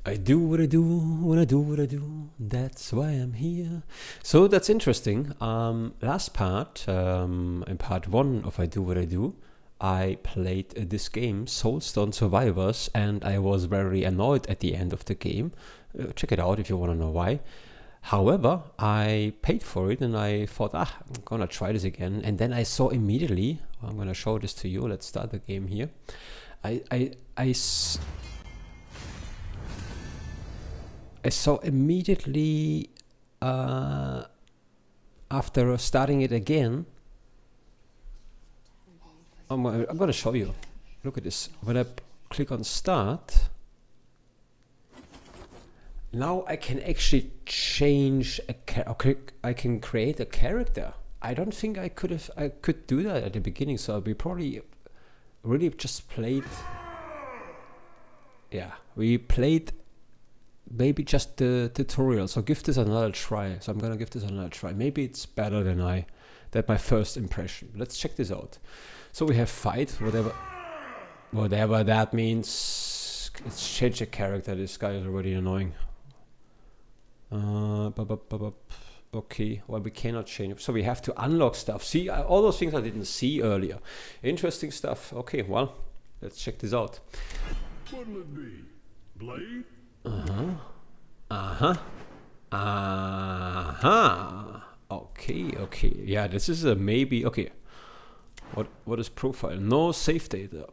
I do what I do when I do what I do. That's why I'm here. So that's interesting. Last part, in part 1 of I Do What I Do, I played this game, Soulstone Survivors, and I was very annoyed at the end of the game. Check it out if you want to know why. However, I paid for it and I thought, I'm gonna try this again. And then I saw immediately, I'm gonna show this to you. Let's start the game here. I saw immediately after starting it again. I'm gonna show you. Look at this. When I click on start, now I can actually change I can create a character. I don't think I could do that at the beginning, so we probably really just played. Yeah, we played maybe just the tutorial. So give this another try. So I'm gonna give this another try. Maybe it's better than my first impression. Let's check this out. So we have fight, whatever that means. Let's change the character. This guy is already annoying. Okay, well, we cannot change. So we have to unlock stuff. See, all those things I didn't see earlier. Interesting stuff. Okay, well, let's check this out. What'll it be? Blade? Okay. Yeah, this is a maybe. Okay. What is profile? No save data.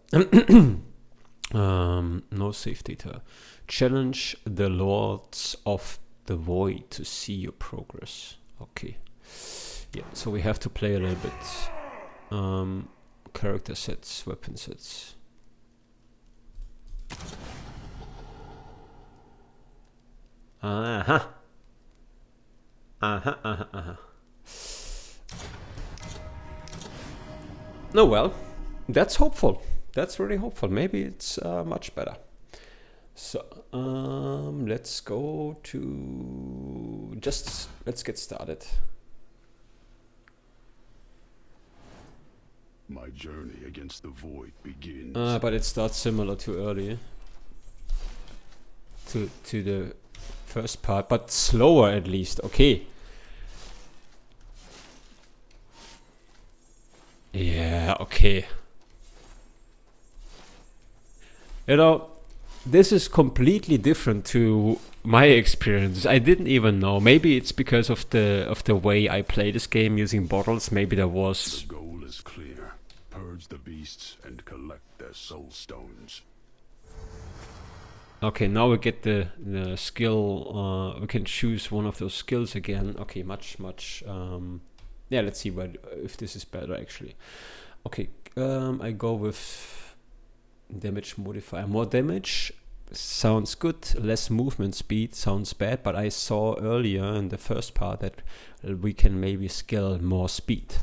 No save data. Challenge the Lords of the Void to see your progress. Okay. Yeah, so we have to play a little bit. Character sets, weapon sets. No, well, that's hopeful. That's really hopeful. Maybe it's much better. So let's go to let's get started. My journey against the void begins. But it starts similar to earlier. To the first part, but slower at least. Okay. Yeah, okay. You know, this is completely different to my experience. I didn't even know. Maybe it's because of the way I play this game using bottles. Maybe there was. The goal is clear. Purge the beasts and collect their soul stones. Okay, now we get the skill. We can choose one of those skills again. Okay, much. Yeah, let's see if this is better actually. Okay, I go with damage modifier. More damage sounds good. Less movement speed sounds bad. But I saw earlier in the first part that we can maybe skill more speed.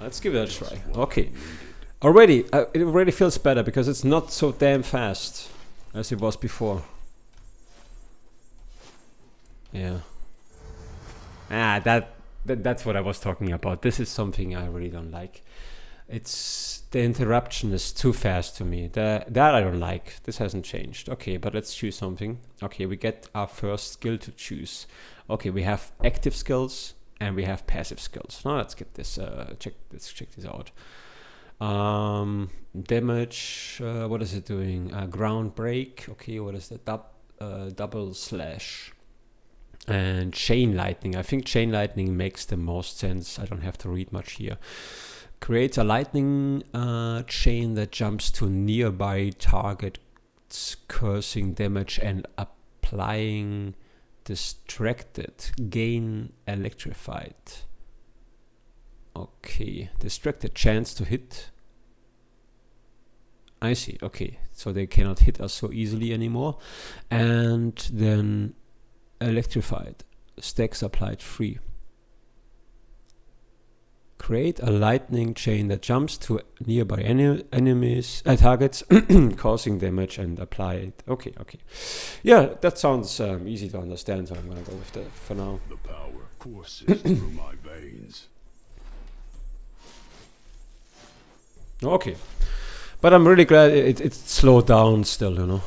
Let's give it a try. Okay, already it already feels better because it's not so damn fast as it was before. Yeah. That's what I was talking about. This is something I really don't like. It's the interruption is too fast to me. That I don't like. This hasn't changed. Okay, but let's choose something. Okay, we get our first skill to choose. Okay, we have active skills and we have passive skills. Now let's get this. Let's check this out. Damage. What is it doing? Ground break. Okay, what is that? Double slash. And chain lightning. I think chain lightning makes the most sense. I don't have to read much here. Creates a lightning chain that jumps to nearby targets, causing damage and applying distracted. Gain electrified. Okay, distracted chance to hit. I see. Okay, so they cannot hit us so easily anymore. And then electrified. Stacks applied free. Create a lightning chain that jumps to nearby enemies targets, causing damage and apply it. Okay. Yeah, that sounds easy to understand, so I'm gonna go with that for now. The power courses through my veins. Okay. But I'm really glad it slowed down still, you know.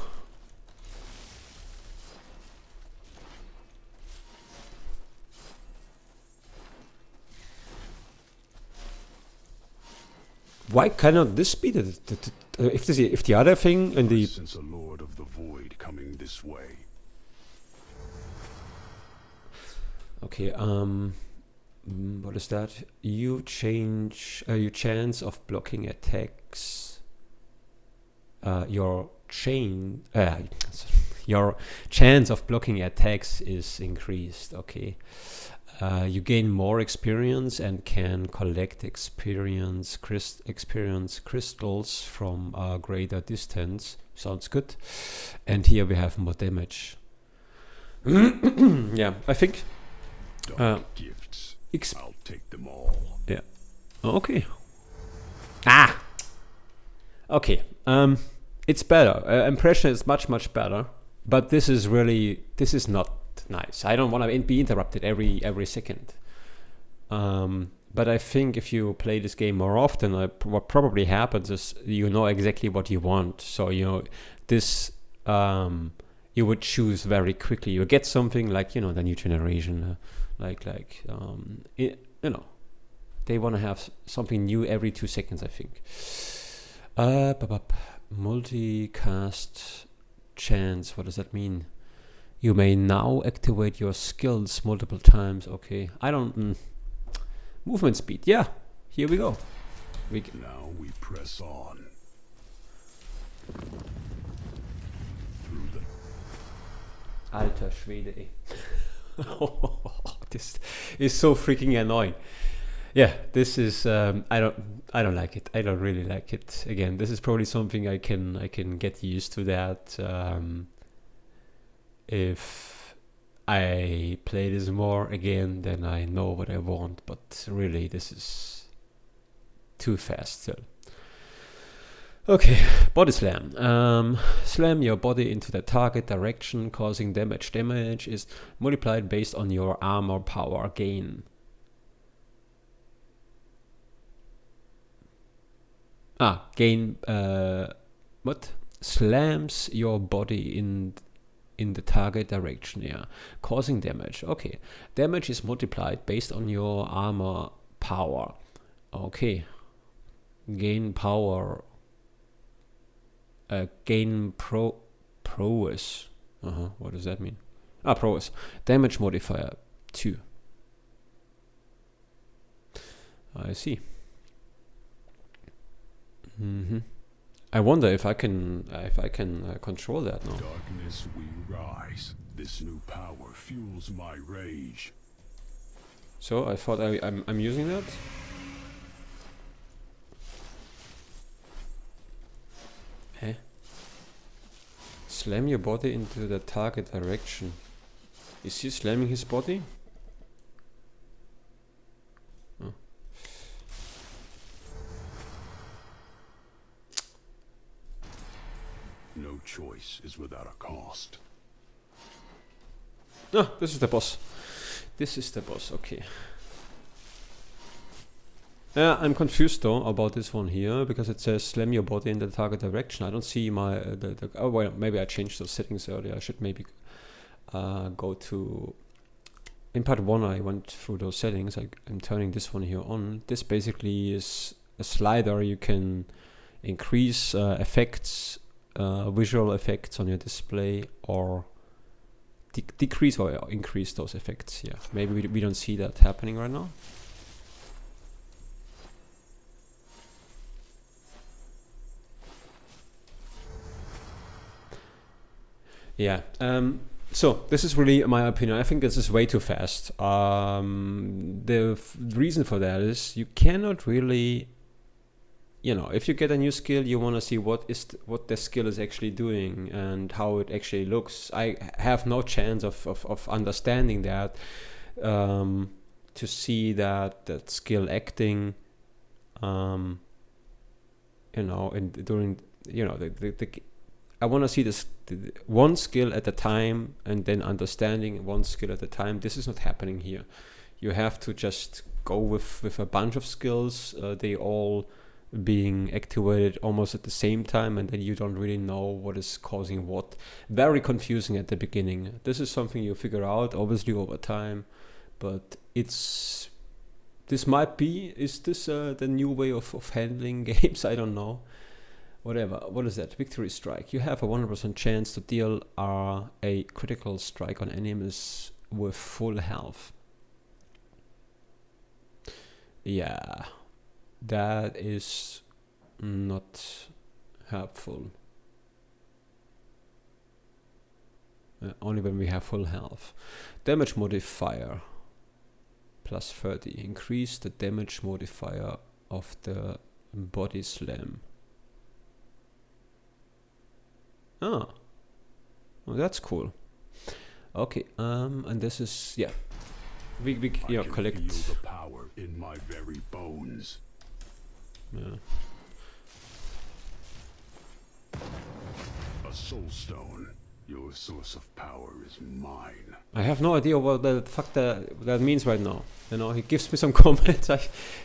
Why cannot this be if the other thing in the Since a lord of the void coming this way. okay, what is that? You change your chance of blocking attacks. Your chance of blocking attacks is increased. Okay. You gain more experience and can collect experience crystals from a greater distance. Sounds good. And here we have more damage. Yeah, I think. Gifts. Ex- I'll take them all. yeah. Okay. Okay. It's better. Impression is much better. But this is not nice. I don't want to be interrupted every second. But I think if you play this game more often, what probably happens is you know exactly what you want. So this you would choose very quickly. You get something like the new generation, they want to have something new every 2 seconds. I think. Multicast chance. What does that mean? You may now activate your skills multiple times. Okay, I don't. Movement speed. Yeah, here we go. Now we press on. Through the Alter Schwede. Ey. This is so freaking annoying. Yeah, this is. I don't like it. I don't really like it. Again, this is probably something I can get used to that. If I play this more again, then I know what I want. But really, this is too fast still. Okay, body slam. Slam your body into the target direction, causing damage. Damage is multiplied based on your armor power gain. Gain. What? Slams your body in the target direction, yeah, causing damage. Okay, damage is multiplied based on your armor power. Okay, gain power. Gain prowess. What does that mean? Prowess. Damage modifier 2. I see. I wonder if I can control that now. darkness we rise. This new power fuels my rage. So I thought I'm using that. Hey. Slam your body into the target direction. Is he slamming his body? No choice is without a cost. This is the boss. This is the boss, okay. Yeah, I'm confused though about this one here because it says slam your body in the target direction. I don't see my oh well, maybe I changed those settings earlier. I should maybe go to. In part 1 I went through those settings. I'm turning this one here on. This basically is a slider. You can increase effects, visual effects on your display, or decrease or increase those effects. Yeah, maybe we don't see that happening right now. Yeah. So this is really my opinion. I think this is way too fast. The reason for that is you cannot really, if you get a new skill, you want to see what the skill is actually doing and how it actually looks. I have no chance of understanding that, to see that skill acting, and during the I want to see this one skill at a time and then understanding one skill at a time. This is not happening here. You have to just go with a bunch of skills. They all being activated almost at the same time, and then you don't really know what is causing what. Very confusing at the beginning. This is something you figure out obviously over time, but it's This might be, is this the new way of handling games? I don't know. Whatever. What is that? Victory strike. You have a 100% chance to deal a critical strike on enemies with full health. Yeah, that is not helpful. Only when we have full health. Damage modifier plus 30. Increase the damage modifier of the body slam. Ah, well, that's cool. Okay, and this is, yeah, we collect. Feel the power in my very bones. Yeah. A soulstone. Your source of power is mine. I have no idea what the fuck that means right now. You know, he gives me some comments.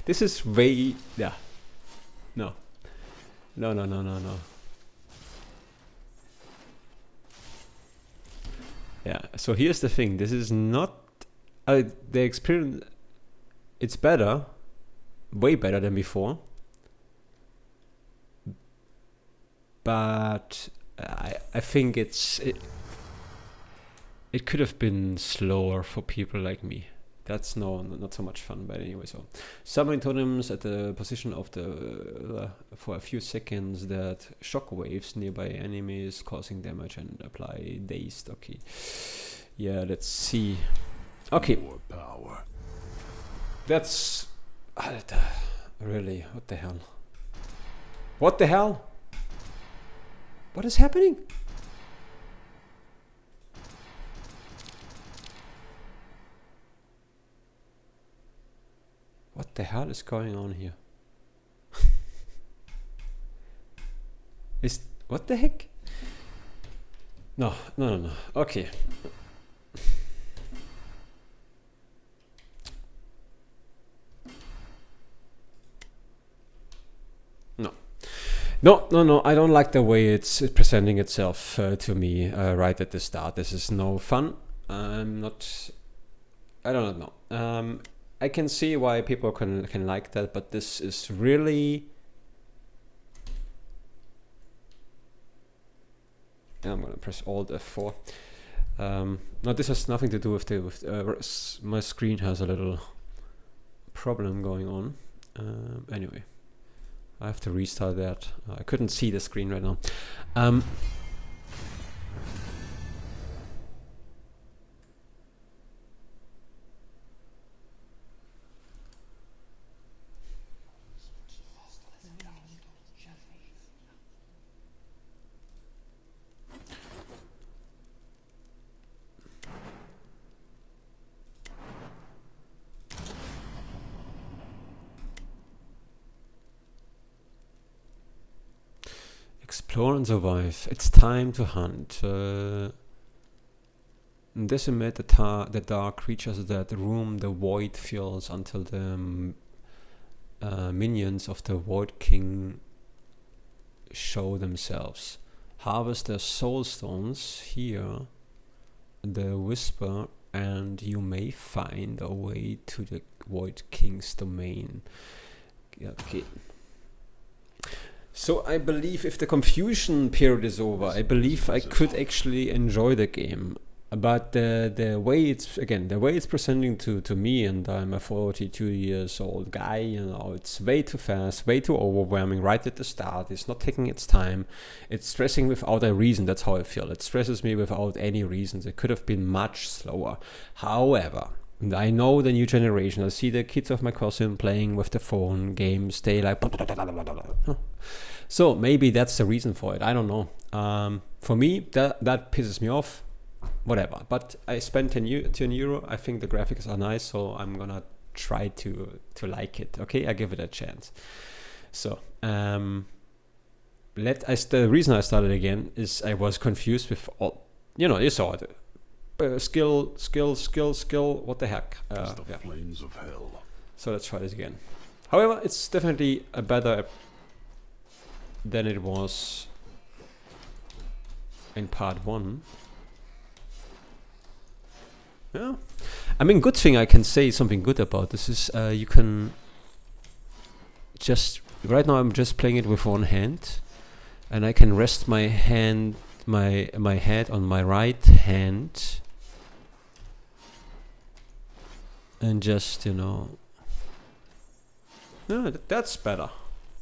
This is way, yeah. No. Yeah, so here's the thing. This is not the experience. It's better, way better than before. But I think it could have been slower for people like me. That's not so much fun, but anyway. So summoning totems at the position of the for a few seconds that shock waves nearby enemies causing damage and apply dazed. Okay, yeah, let's see. Okay, More power. that's really, what the hell? What the hell? What is happening? What the hell is going on here? What the heck? No. Okay. No. I don't like the way it's presenting itself to me right at the start. This is no fun. I don't know. I can see why people can like that, but this is really. I'm gonna press Alt F4. No, this has nothing to do with my screen has a little problem going on. Anyway, I have to restart that. I couldn't see the screen right now. Explore and survive. It's time to hunt. Decimate the dark creatures that roam the void fills until the minions of the Void King show themselves. Harvest the soul stones here, the whisper, and you may find a way to the Void King's domain. Okay. So I believe if the confusion period is over, I believe I could actually enjoy the game. But the way it's presenting to me, and I'm a 42 years old guy, you know, it's way too fast, way too overwhelming right at the start. It's not taking its time. It's stressing without a reason. That's how I feel. It stresses me without any reasons. It could have been much slower. However, and I know the new generation. I see the kids of my cousin playing with the phone games. They like. So maybe that's the reason for it. I don't know. For me, that pisses me off. Whatever. But I spent 10 euro. I think the graphics are nice, so I'm gonna try to like it. Okay, I give it a chance. So the reason I started again is I was confused with all. You saw it. Skill. What the heck? The flames of hell. So let's try this again. However, it's definitely a better than it was in part 1. Yeah, I mean, good thing I can say something good about this is you can just right now I'm just playing it with one hand, and I can rest my hand, my head on my right hand, and just no, that's better.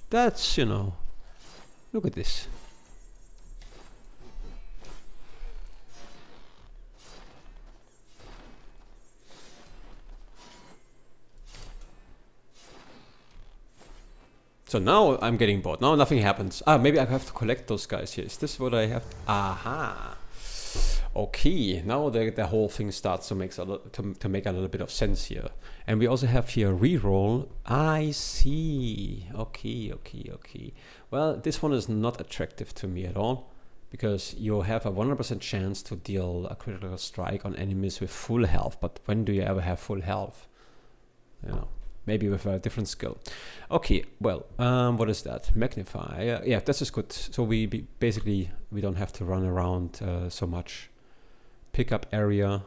That's look at this. So now I'm getting bored. Now nothing happens. Maybe I have to collect those guys here. Is this what I have? Aha. Okay, now the whole thing starts to make to make a little bit of sense here. And we also have here reroll. I see. Okay. Well, this one is not attractive to me at all, because you have a 100% chance to deal a critical strike on enemies with full health. But when do you ever have full health? Maybe with a different skill. Okay, well, what is that? Magnify. Yeah, this is good. So we basically don't have to run around so much. Pick up area.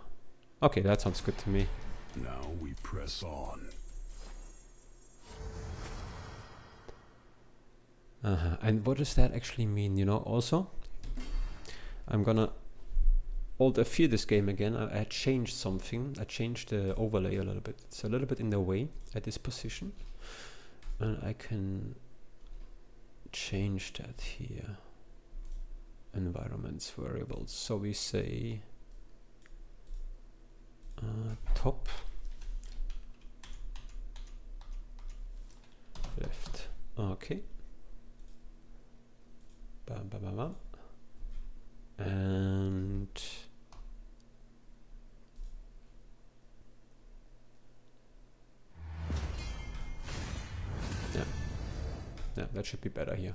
Okay, that sounds good to me. Now we press on. And what does that actually mean? Also, I'm gonna Alt F4 this game again. I changed something. I changed the overlay a little bit. It's a little bit in the way at this position, and I can change that here. Environments variables. So we say top left. Okay. Bam, bam, bam, bam. And yeah, that should be better here.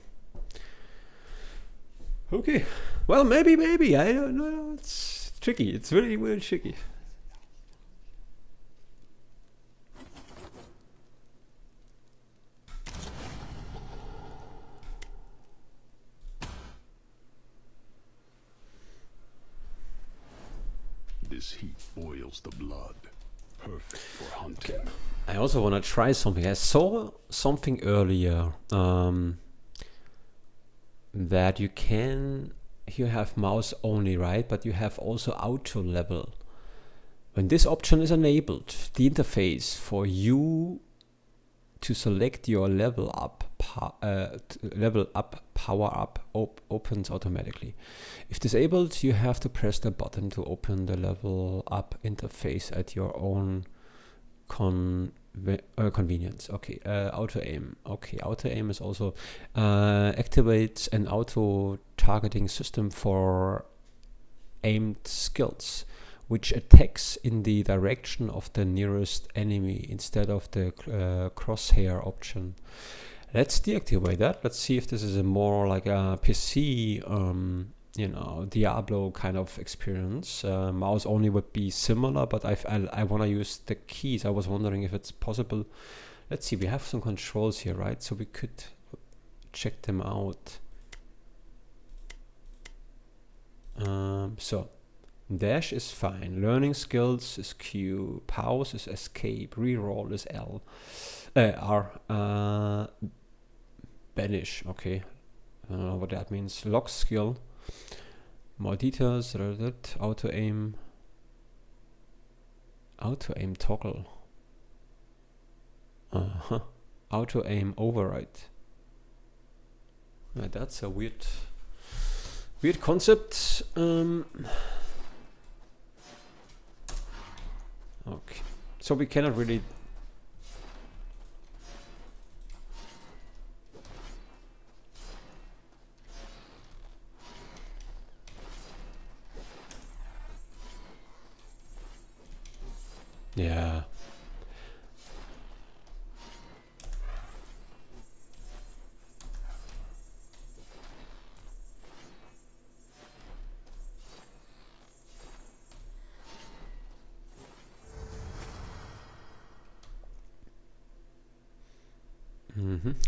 Okay, well, maybe, I don't know, it's tricky, it's really, really tricky. This heat boils the blood. Perfect for hunting. Okay. I also want to try something. I saw something earlier that you have mouse only, right? But you have also auto level. When this option is enabled, the interface for you to select your level up power up opens automatically. If disabled, you have to press the button to open the level up interface at your own convenience. Okay, auto aim. Okay, auto aim is also activates an auto targeting system for aimed skills, which attacks in the direction of the nearest enemy instead of the crosshair option. Let's deactivate that. Let's see if this is a more like a PC, Diablo kind of experience. Mouse only would be similar, but I want to use the keys. I was wondering if it's possible. Let's see, we have some controls here, right? So we could check them out. So dash is fine. Learning skills is Q. Pause is escape. Reroll is L. R. Banish. Okay. I don't know what that means. Lock skill. More details. Auto aim. Auto aim toggle. Auto aim override. That's a weird concept. Okay, so we cannot really. Yeah.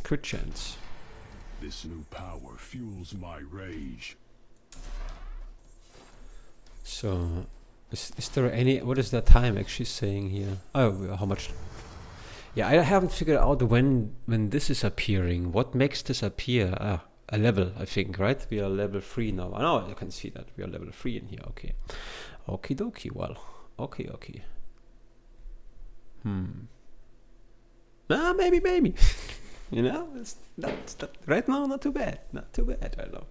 Crit chance. This new power fuels my rage. So Is there any? What is that time actually saying here? Oh, how much? Yeah, I haven't figured out when this is appearing. What makes this appear? Ah, a level, I think, right? We are level 3 now. I know, you can see that we are level 3 in here. Okay, okie dokie. Well, okay. Ah, maybe. You know, it's not right now. Not too bad. Not too bad. I know.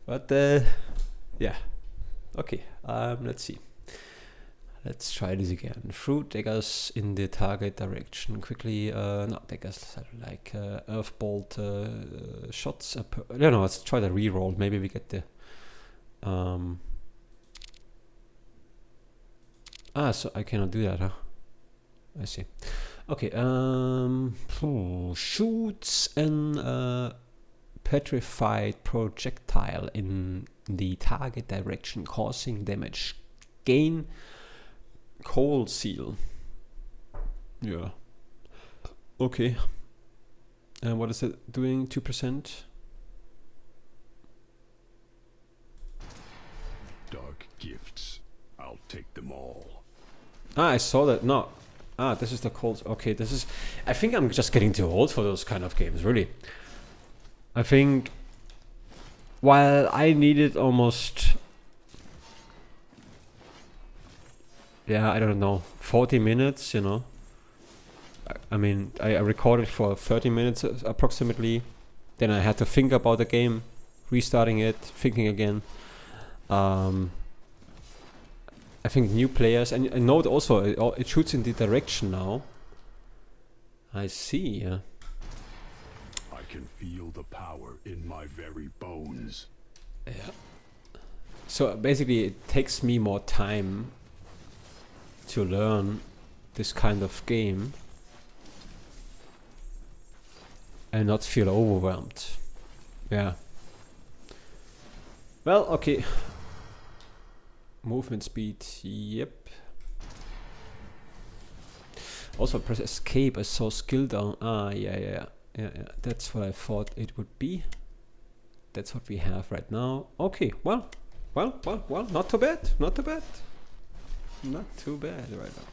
But yeah. Okay. Let's see. Let's try this again. Fruit daggers in the target direction. Quickly, no, daggers like earth bolt shots. No, let's try the reroll. Maybe we get the. So I cannot do that, huh? I see. Okay. Shoots an petrified projectile in the target direction, causing damage. Gain coal seal. Yeah. Okay. And what is it doing? 2%? Dark gifts. I'll take them all. Ah, I saw that. No. Ah, this is the cold. Okay, this is. I think I'm just getting too old for those kind of games, really. I think. While I needed almost. Yeah, I don't know. 40 minutes, you know. I mean, I recorded for 30 minutes approximately. Then I had to think about the game, restarting it, thinking again. I think new players, and note also it shoots in the direction now. I see. Yeah. I can feel the power in my very bones. Yeah. So basically, it takes me more time to learn this kind of game and not feel overwhelmed. Yeah. Well, okay. Movement speed, yep. Also press escape. I saw skill down. Ah, yeah. That's what I thought it would be. That's what we have right now. Okay, well, not too bad. Not too bad right now.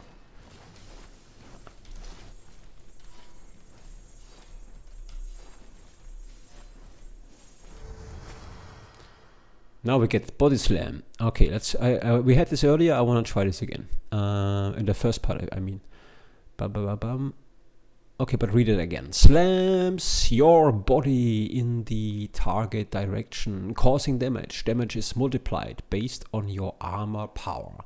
Now we get body slam. Okay, let's. We had this earlier. I want to try this again. In the first part, I mean. Bum. Okay, but read it again. Slams your body in the target direction, causing damage. Damage is multiplied based on your armor power.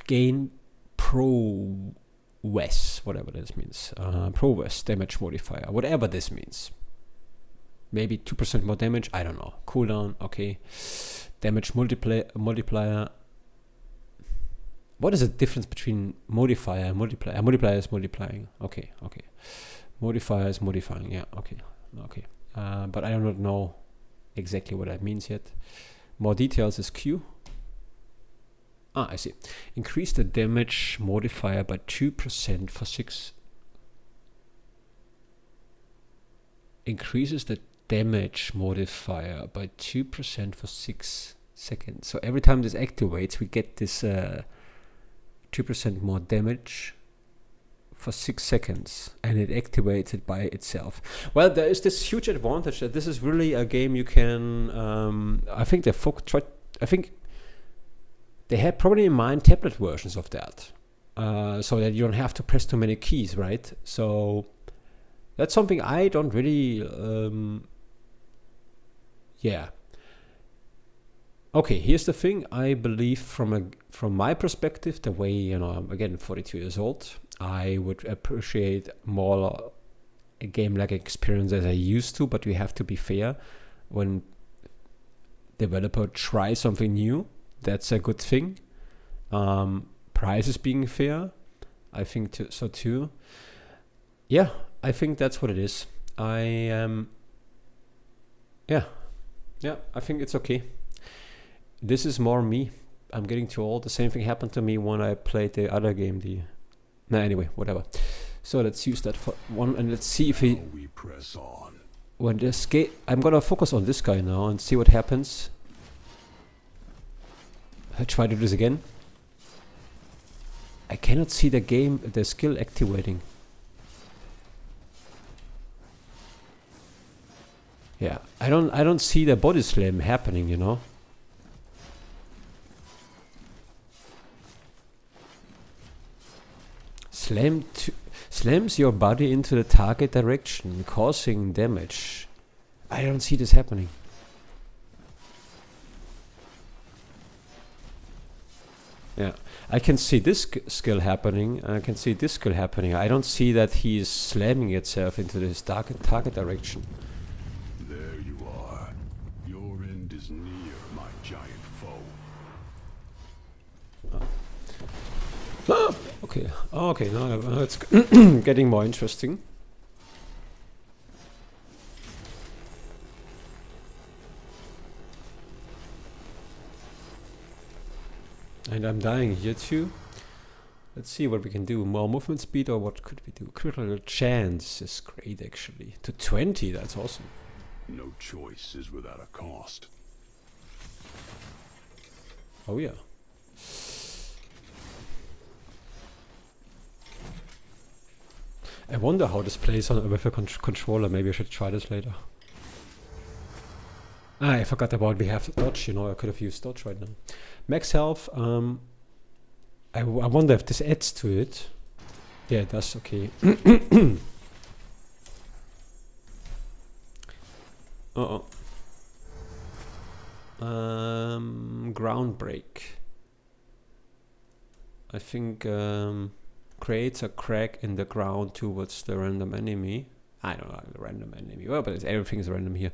Gain prowess, whatever this means. Prowess damage modifier, whatever this means. Maybe 2% more damage, I don't know. Cooldown, okay. Damage multiplier. What is the difference between modifier and multiplier? Multiplier is multiplying. Okay. Modifier is modifying, yeah, okay. But I do not know exactly what that means yet. More details is Q. Ah, I see. Increase the damage modifier by 2% for 6. Increases the damage modifier by 2% for 6 seconds. So every time this activates, we get this 2% more damage for 6 seconds, and it activates it by itself. Well, there is this huge advantage that this is really a game you can. I think they had probably in mind tablet versions of that, so that you don't have to press too many keys, right? So that's something I don't really. Yeah. Okay, here's the thing. I believe from my perspective, the way, I'm again 42 years old, I would appreciate more a game-like experience as I used to, but we have to be fair. When developer tries something new, that's a good thing. Prices being fair, I think so too. Yeah, I think that's what it is. Yeah, I think it's okay. This is more me. I'm getting too old. The same thing happened to me when I played the other game. Anyway, whatever. So let's use that for one, and let's see if we press on. When this I'm gonna focus on this guy now and see what happens. I try to do this again. I cannot see the skill activating. Yeah, I don't see the body slam happening, you know. Slams your body into the target direction, causing damage. I don't see this happening. Yeah, I can see this skill happening, and I can see this skill happening. I don't see that he is slamming itself into this target direction. There you are. Your end is near, my giant foe. Okay, okay, now it's getting more interesting. And I'm dying here too. Let's see what we can do. More movement speed, or what could we do? Critical chance is great, actually. To 20, that's awesome. No choice is without a cost. Oh yeah. I wonder how this plays on with a controller. Maybe I should try this later. Ah, I forgot about we have dodge, you know. I could have used dodge right now. Max health. I wonder if this adds to it. Yeah, it does. Okay. Ground break. I think creates a crack in the ground towards the random enemy. I don't know, the random enemy. Well, but everything is random here.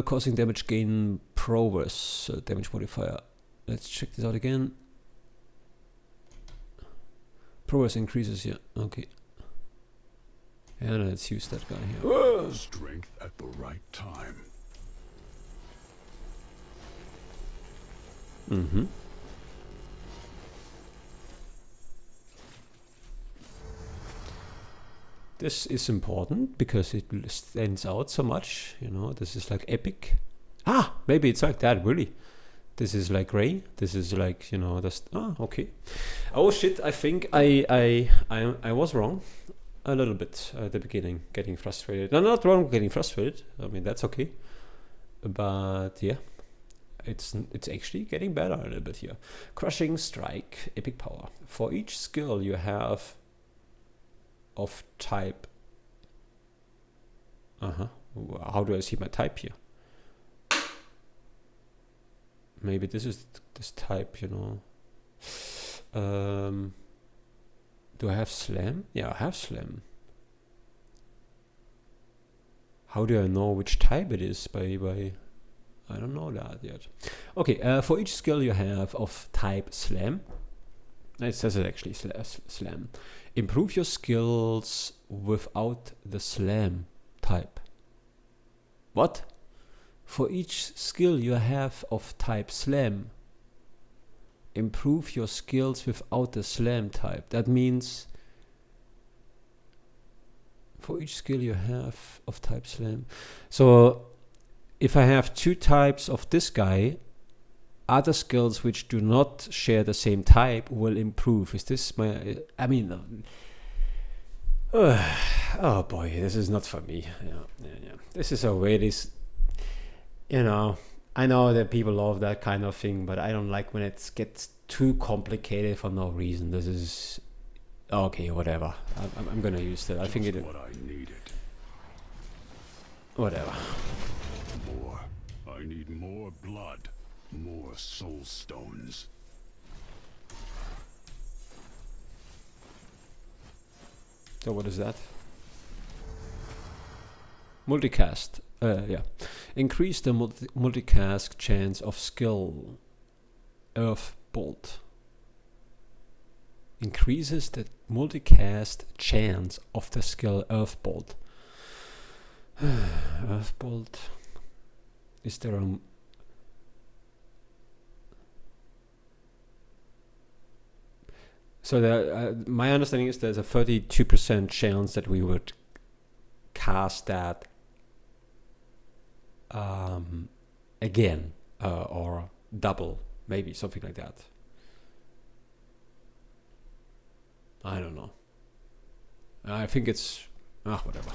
Causing damage gain prowess, damage modifier. Let's check this out again. Prowess increases here. Okay. And let's use that guy here. Strength at the right time. Mm-hmm. This is important because it stands out so much. You know, this is like epic. Ah, maybe it's like that, really. This is like gray. This is like, you know, that's okay. Oh shit! I think I was wrong a little bit at the beginning, getting frustrated. No, not wrong, getting frustrated. I mean, that's okay. But yeah, it's actually getting better a little bit here. Crushing strike, epic power. For each skill you have of type. How do I see my type here? Maybe this is this type, you know. Do I have slam? Yeah, I have slam. How do I know which type it is by I don't know that yet. Okay, for each skill you have of type slam. It says it actually, slam. Improve your skills without the slam type. What? For each skill you have of type slam, improve your skills without the slam type. That means for each skill you have of type slam. So if I have two types of this guy, other skills which do not share the same type will improve. Is this my... I mean... oh boy, this is not for me. Yeah. This is a way this... You know, I know that people love that kind of thing, but I don't like when it gets too complicated for no reason. This is... Okay, whatever. I'm gonna use that. I think it... What I needed. Whatever. More. I need more blood. More soul stones. So what is that? Multicast. Yeah. Increase the multicast chance of skill. Earth Bolt. Increases the multicast chance of the skill Earth Bolt. Earth Bolt. Is there a... So my understanding is there's a 32% chance that we would cast that again or double Maybe something like that. I don't know. I think it's whatever.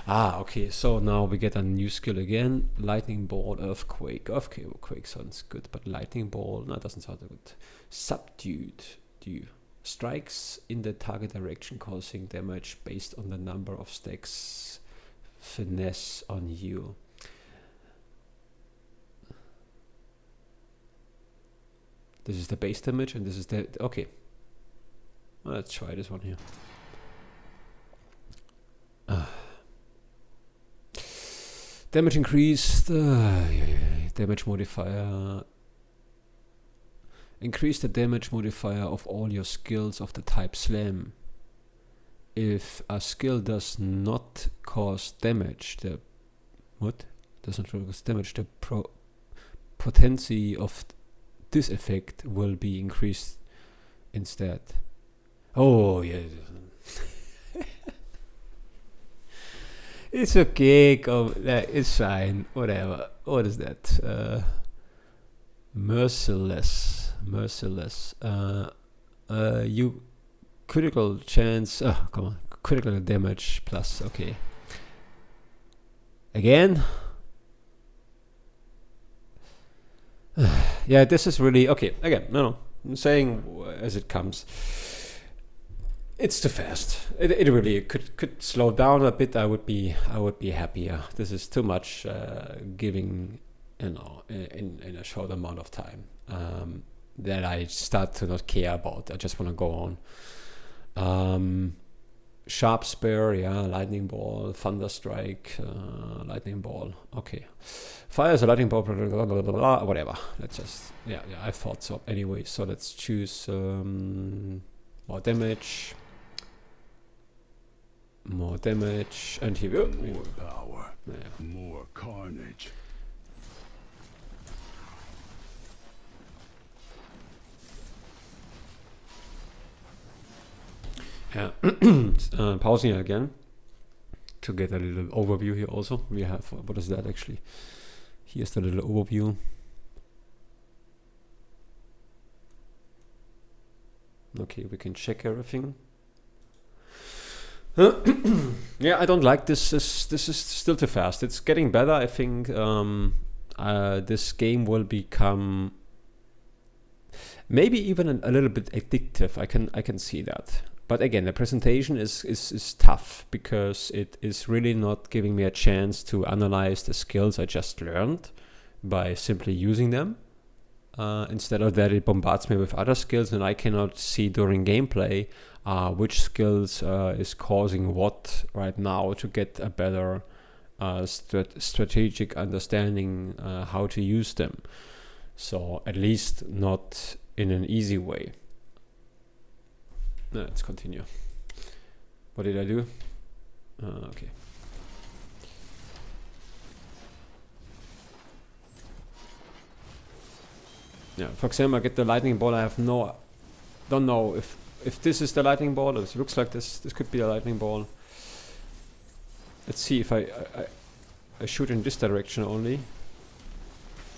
Okay. So now we get a new skill again. Lightning ball, earthquake. Earthquake sounds good, but lightning ball, no, doesn't sound good. Subdued. Strikes in the target direction, causing damage based on the number of stacks. Finesse on you. This is the base damage, and this is the okay. Let's try this one here. Damage increased. Damage modifier. Increase the damage modifier of all your skills of the type slam. If a skill does not cause damage, the potency of this effect will be increased instead. Oh yeah. It's okay, it's fine, whatever. What is that? Merciless. You critical chance. Come on, critical damage plus. Okay. Again. Yeah, this is really okay. Again, no. I'm saying as it comes. It's too fast. It really could slow down a bit. I would be happier. This is too much giving, in a short amount of time. That I start to not care about. I just want to go on. Sharp Spear, yeah, Lightning Ball, Thunder Strike, Lightning Ball. Okay, fire is a Lightning Ball. Blah, blah, blah, blah, blah, whatever. Let's just I thought so anyway. So let's choose more damage. More damage, and here we go. More power, more carnage. Yeah, pausing again to get a little overview here. Also, we have what is that actually? Here's the little overview. Okay, we can check everything. Yeah, I don't like this. This is still too fast. It's getting better. I think this game will become maybe even a little bit addictive. I can see that. But again, the presentation is tough because it is really not giving me a chance to analyze the skills I just learned by simply using them. Instead of that, it bombards me with other skills, and I cannot see during gameplay which skills is causing what right now to get a better strategic understanding how to use them. So at least not in an easy way. Let's continue. What did I do? Okay. Yeah, for example, I get the lightning ball. I don't know if this is the lightning ball. It looks like this could be a lightning ball. Let's see if I shoot in this direction only.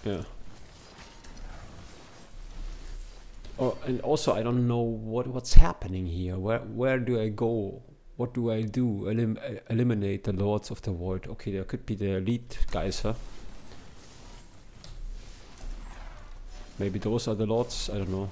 Yeah. Oh, and also I don't know what's happening here. Where do I go? What do I do? Eliminate the Lords of the Void. Okay, there could be the elite guys, huh? Maybe those are the lords, I don't know.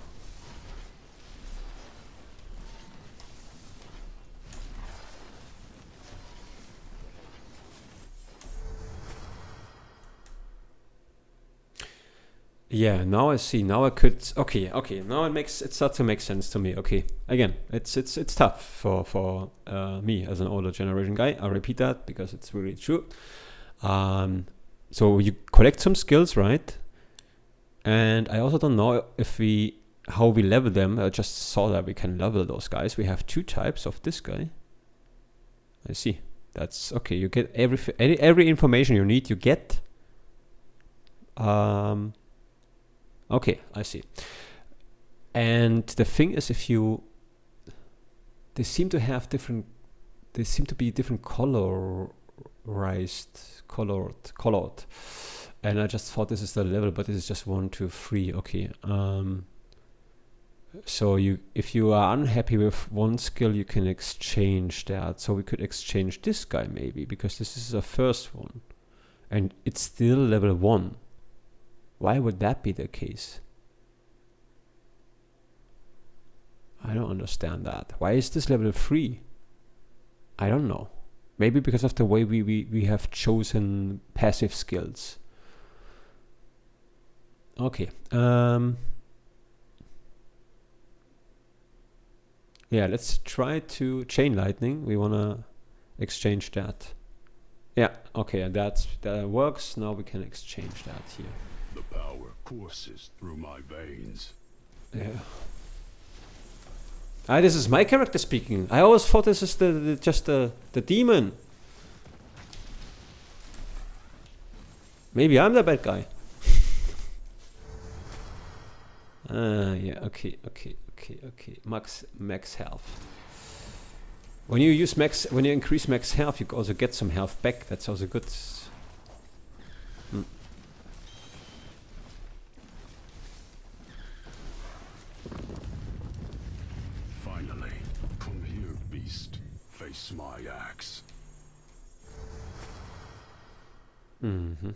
Yeah, now I see. Now I could. Okay. Now it starts to make sense to me. Okay, again, it's tough for me as an older generation guy. I repeat that because it's really true. So you collect some skills, right? And I also don't know how we level them. I just saw that we can level those guys. We have 2 types of this guy. I see. That's okay. You get every information you need. You get. Okay, I see. And the thing is, they seem to be different colored. And I just thought this is the level, but this is just 1, 2, 3. Okay. So if you are unhappy with one skill, you can exchange that. So we could exchange this guy maybe, because this is the first one. And it's still level 1. Why would that be the case? I don't understand that. Why is this level 3? I don't know. Maybe because of the way we have chosen passive skills. Okay. Yeah, let's try to chain lightning. We wanna exchange that. Yeah, okay, and that works. Now we can exchange that here. The power courses through my veins. Yeah. This is my character speaking. I always thought this is just the demon. Maybe I'm the bad guy. Yeah, okay. Max health. When you increase max health, you also get some health back. That's also good. Finally, come here, beast. Face my axe. Mm-hmm.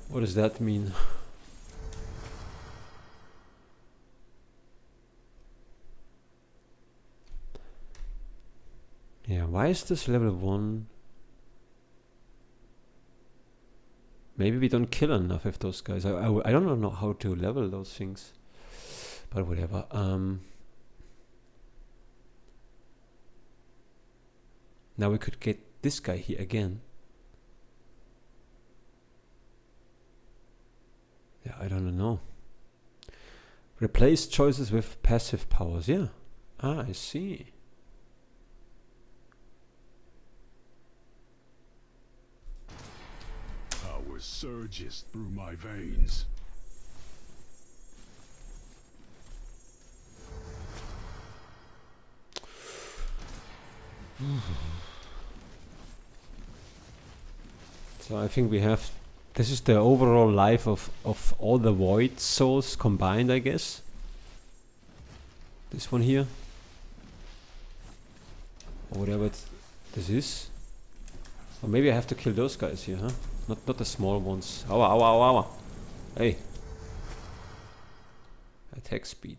What does that mean? Yeah, why is this level 1? Maybe we don't kill enough of those guys. I don't know how to level those things. But whatever. Now we could get this guy here again. Yeah, I don't know. Replace choices with passive powers. Yeah. I see. Power surges through my veins. So I think we have... This is the overall life of all the void souls combined, I guess. This one here. Or whatever this is. Or maybe I have to kill those guys here, huh? Not the small ones. Ow, ow, ow, ow. Hey. Attack speed.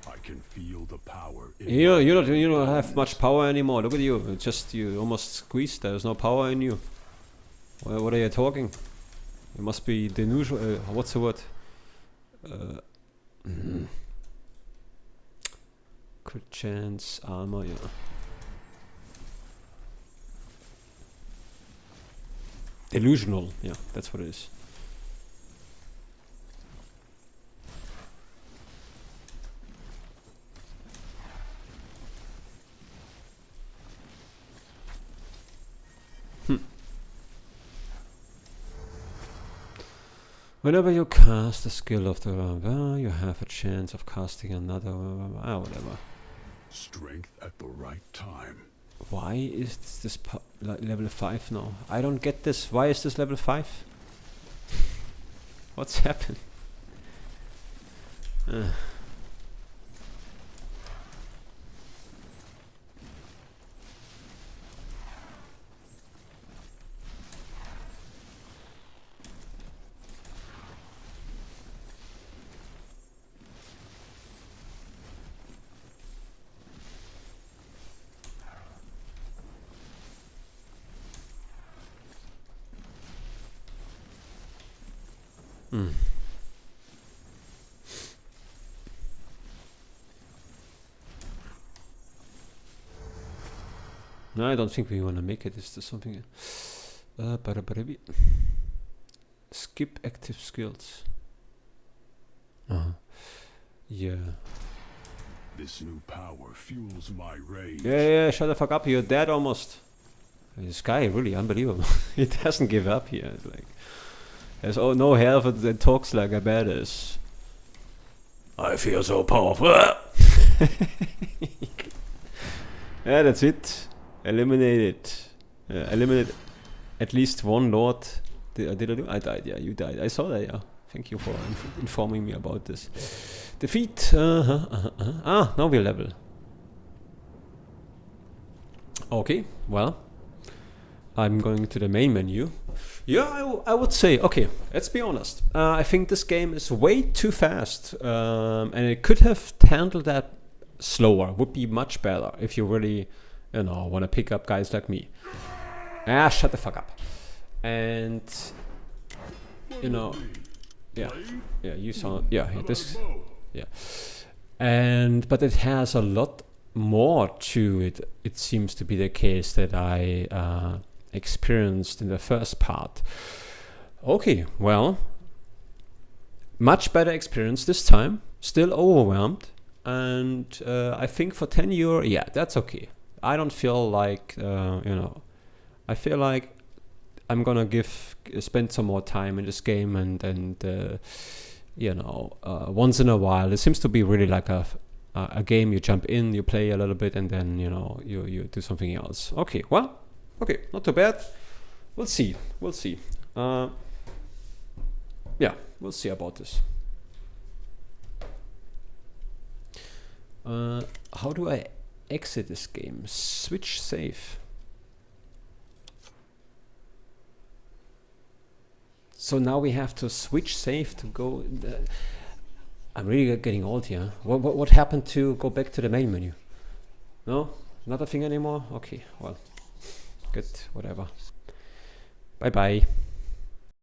I can feel the power. You don't have much power anymore. Look at you. You almost squeezed. There's no power in you. What are you talking? You must be delusional. What's the word? Crit chance, armor, yeah. Delusional, yeah, that's what it is. Whenever you cast a skill of the you have a chance of casting another whatever. Strength at the right time. Why is this level 5 now? I don't get this. Why is this level 5? What's happened? No, I don't think we want to make it. Is there something? Skip active skills. Yeah. This new power fuels my rage. Yeah, shut the fuck up. You're dead almost. This guy really unbelievable. He doesn't give up here. It's like, there's no health and talks like a badass. I feel so powerful. Yeah, that's it. Eliminated. Eliminate at least one lord. Did I do? I died. Yeah, you died. I saw that. Yeah. Thank you for informing me about this. Defeat. Ah, now we're level. Okay. Well, I'm going to the main menu. Yeah, I would say, okay, let's be honest. I think this game is way too fast, and it could have handled that slower. Would be much better if you really, want to pick up guys like me. Ah, shut the fuck up. And, yeah, you saw, this, yeah. But it has a lot more to it. It seems to be the case that I experienced in the first part. Okay, well, much better experience this time. Still overwhelmed, and I think for €10, yeah, that's okay. I don't feel like I feel like I'm gonna spend some more time in this game, and once in a while. It seems to be really like a game. You jump in, you play a little bit, and then you do something else. Okay, well. Okay, not too bad. We'll see. We'll see. Yeah, we'll see about this. How do I exit this game? Switch save. So now we have to switch save to go. I'm really getting old here. What happened to go back to the main menu? No, not a thing anymore. Okay, well. Good, whatever. Bye bye.